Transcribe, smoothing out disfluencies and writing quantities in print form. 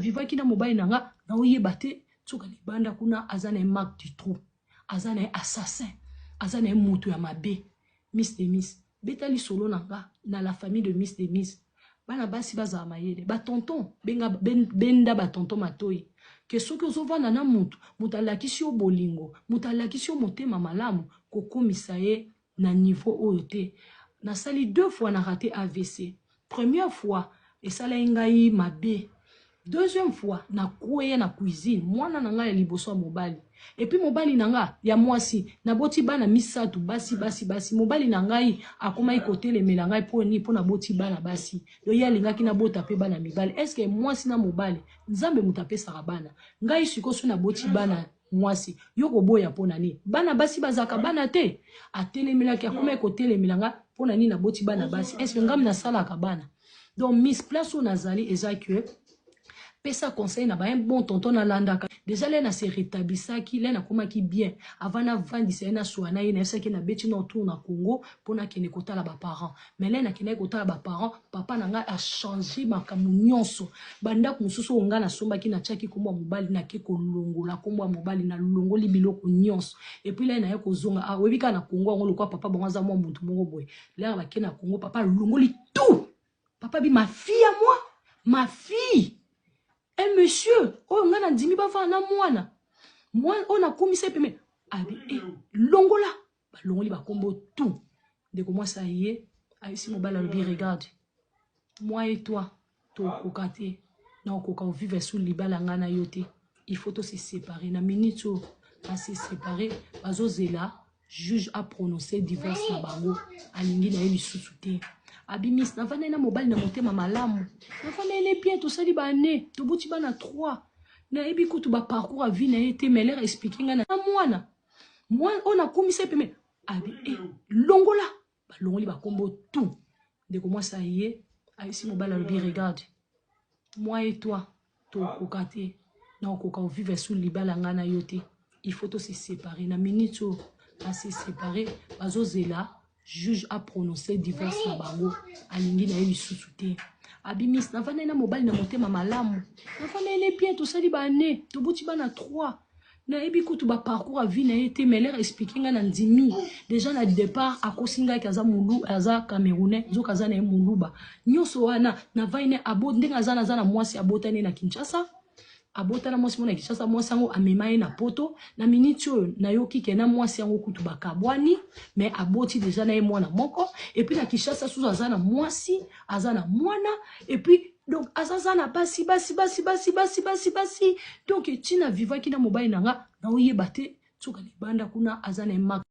vivaki na mobali nanga na oyeba te soka libanda kuna aza na marque du trou, aza na assassin, aza na mutu ya mabe. Miss Demise betali solo nanga na la famille de Miss Demise bana basi baza mayele ba tonton benda ba tonton matoi que soki ozovana na mutu alakisi yo bolingo, mutu alakisi yo motema malamu kokomisa ye na niveau oyo te. Nasali 2 fois na raté AVC. Première fois esala ngai mabe. Deuxième fois na kouye na cuisine mwana nanga ya liboso mobali. Et puis mobali nanga ya mwasi na boti bana misatu basi mobali nangai akoma ikote le melangai po na boti bana basi. Yo ya lingaki na bota pe bana mibali. Est-ce que mwasi na mobali nzambe mutape sarabana. Ngai sikoso na boti bana mwasi yoko boya pona ni bana basi bazaka bana te atelemelaki akoma ikote le melanga pona ni na boti bana basi. Est-ce que ngam na sala ka bana. Donc Miss Place ou Nazali ezaki pesa conseil na ba un bon tonton na landaka déjà là na se rétablissa qui là na koma ki bien avant na vandi c'est na soana ina ça qui na beti na tour na Congo pona kene kota la ba parents mais là na kene kota la ba parents papa nanga a changé makamu nyonso banda mususu onga na somba ki na chaki komba mobali na ke kolongola komba mobali na longoli biloko nyonso et puis là na yako zonga a webika na Congo ngolo kwa papa bonga mo muntu mongo boy là ba ke na Congo papa longoli tout papa bi ma fille à moi ma fille. Un monsieur, oh ngana ndimi bava na mwana. Mwana on a commis ça mais abi longola, ba longoli ba combo tout. Dès que moi ça y est, ici mon bal bien regarde. Moi et toi, to kokate, na koka vivre sous libala ngana yote. Il faut se séparer na minute à se séparer, bazo zela, juge a prononcé divorce na bango, alingi na yebi sous-souté. Abimis na vana na mobile na motema malamu na vana ele bien to sali ba ne to buti ba na 3 na ebi kutu ba parcours a vie na été mais l'air expliquer na mwana on a commis ça mais abi longola ba longoli ba combo tout dès que moi ça y est ici mobile bien regarde moi et toi to kokate na koka vivre sous libala ngana yote il faut se séparer na minute à se séparer bazo zela juge a prononcé divorce na bango alingi na yebi sous-souté abimis na vana na mobile na motema malamu na vana ele bien to sali ba ne to buti ba na 3 na ebi kutu ba parcours a vie na été mais l'air expliquer nga na ndimi déjà na départ akosinga kaza mulu aza camerounais zo kaza na muluba nyoso wana na vaine abo ndenga zana zana mwasi abotane na Kinshasa abota na mwasi mona Kinshasa mwasi yango amemaye na poto na minute na yoki ke na mwasi yango kutu bakabwani mais aboti déjà na ye mwana moko et puis na Kinshasa sous azana mwasi azana mwana et puis donc azazana basi donc tina vivaki na mobile nanga na oyeba te soka libanda kuna azana